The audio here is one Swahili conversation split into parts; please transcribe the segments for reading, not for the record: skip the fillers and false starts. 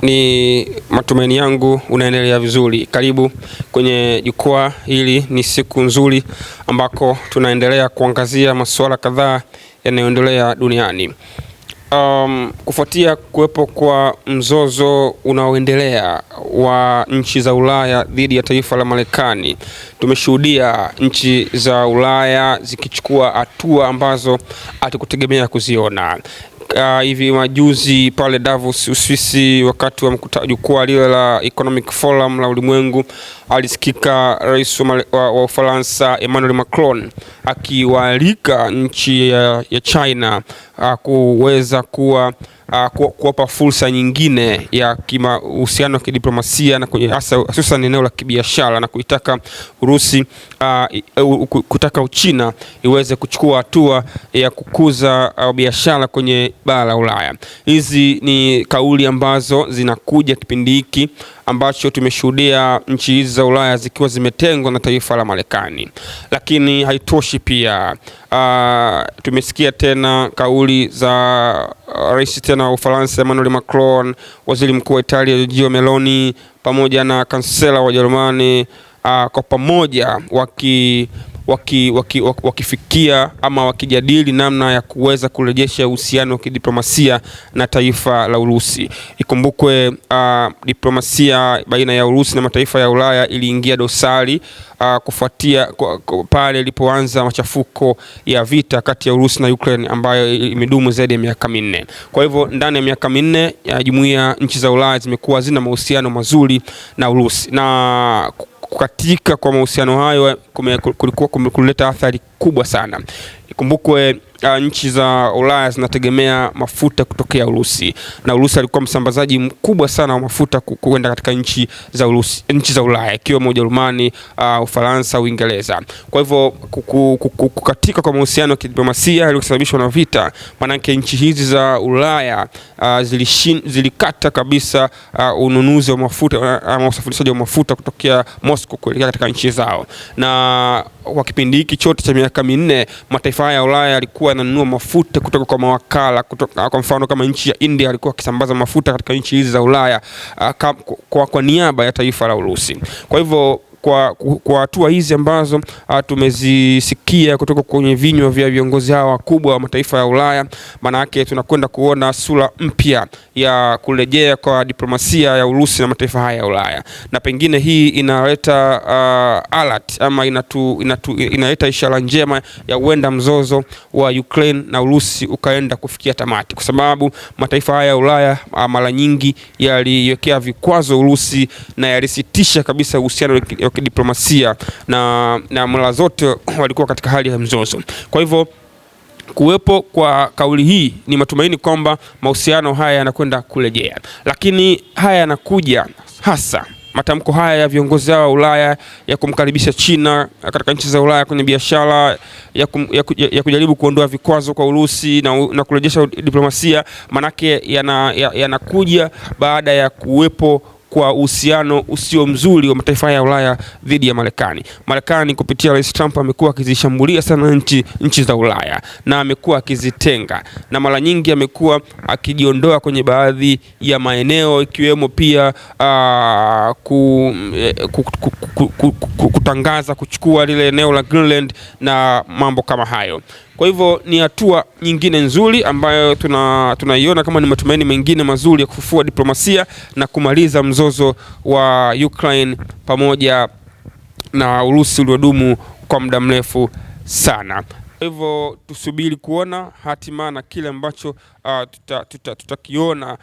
Ni matumaini yangu unaendelea vizuri. Karibu kwenye jukwaa hili. Ni siku nzuri ambako tunaendelea kuangazia masuala kadhaa yanayoendelea duniani. Kufuatia kuwepo kwa mzozo unaoendelea wa nchi za Ulaya dhidi ya taifa la Marekani, tumeshuhudia nchi za Ulaya zikichukua hatua ambazo hatukutegemea kuziona. Hivi majuzi pale Davos, Uswisi, wakati wa jukwaa lile la Economic Forum la ulimwengu, alisikika rais wa Ufaransa Emmanuel Macron akiwaalika nchi ya China kuweza kuwapa fursa nyingine ya uhusiano wa kidiplomasia na hususan eneo la kibiashara, na kuitaka Urusi kutaka Uchina iweze kuchukua hatua ya kukuza biashara kwenye bara la Ulaya. Hizi ni kauli ambazo zinakuja kipindi hiki ambacho tumeshuhudia nchi hizi za Ulaya zikiwa zimetengwa na taifa la Marekani. Lakini haitoshi pia, tumesikia tena kauli za rais tena wa Ufaransa Emmanuel Macron, waziri mkuu wa Italia Giorgia Meloni, pamoja na kansela wa Ujerumani, kwa pamoja wakifikia ama wakijadili namna ya kuweza kurejesha uhusiano wa kidiplomasia na taifa la Urusi. Ikumbukwe diplomasia baina ya Urusi na mataifa ya Ulaya iliingia dosari kufuatia pale ilipoanza machafuko ya vita kati ya Urusi na Ukraine ambayo imedumu zaidi ya miaka 4. Kwa hivyo ndani ya miaka 4 ya jumuiya nchi za Ulaya zimekuwa zina mahusiano mazuri na Urusi, na kukatika kwa mahusiano hayo kuleta athari kubwa sana. Ikumbukwe nchi za Ulaya zinategemea mafuta kutokea Urusi, na Urusi alikuwa msambazaji mkubwa sana wa mafuta kwenda katika nchi za Ulaya, ikiwemo Ujerumani, Ufaransa, Uingereza. Kwa hivyo kukatika kwa mahusiano ya kidiplomasia yaliyosababishwa na vita, manake nchi hizi za Ulaya zilikata kabisa ununuzi wa mafuta ama usafirishaji wa mafuta kutokea Moscow kuelekea katika nchi zao. Na kwa kipindi hiki chote cha miaka 4 mataifa haya ya Ulaya yalikuwa yananunua mafuta kutoka kwa mawakala, kwa mfano kama nchi ya India alikuwa akisambaza mafuta katika nchi hizi za Ulaya kwa niaba ya taifa la Urusi. Kwa hivyo kwa hatua hizi ambazo tumezisikia kutoka kwenye vinywa vya viongozi hawa wakubwa wa mataifa ya Ulaya, maana yake tunakwenda kuona sura mpya ya kurejea kwa diplomasia ya Urusi na mataifa haya ya Ulaya, na pengine hii inaleta alert ama inaleta ishara njema ya huenda mzozo wa Ukraine na Urusi ukaenda kufikia tamati, kwa sababu mataifa haya ya Ulaya mara nyingi yaliwekea vikwazo Urusi na yalisitisha kabisa uhusiano wa kidiplomasia na mara zote walikuwa katika hali ya mzozo. Kwa hivyo kuwepo kwa kauli hii ni matumaini kwamba mahusiano haya yanakwenda kurejea, lakini haya yanakuja hasa matamko haya ya viongozi wa Ulaya ya kumkaribisha China katika nchi za Ulaya kwenye biashara, ya kujaribu kuondoa vikwazo kwa Urusi na kurejesha diplomasia, manake yanakuja baada ya kuwepo kwa uhusiano usio mzuri wa mataifa ya Ulaya dhidi ya Marekani. Marekani kupitia Rais Trump amekuwa akizishambulia sana nchi za Ulaya na amekuwa akizitenga, na mara nyingi amekuwa akijiondoa kwenye baadhi ya maeneo, ikiwemo pia kutangaza kuchukua lile eneo la Greenland na mambo kama hayo. Kwa hivyo ni hatua nyingine nzuri ambayo tunaiona kama ni matumaini mengine mazuri ya kufufua diplomasia na kumaliza mzozo wa Ukraine pamoja na Urusi uliodumu kwa muda mrefu sana. Kwa hivyo tusubiri kuona hatima na kile ambacho tutakiona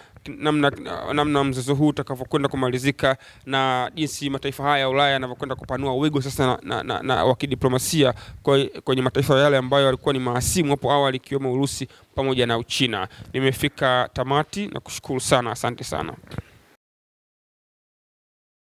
namna mzozo huu utakavyokwenda kumalizika, na jinsi mataifa haya ya Ulaya yanavyokwenda kupanua wigo sasa na wa kidiplomasia kwenye mataifa yale ambayo yalikuwa ni mahasimu hapo awali, ikiwemo Urusi pamoja na Uchina. Nimefika tamati na kushukuru sana, asante sana.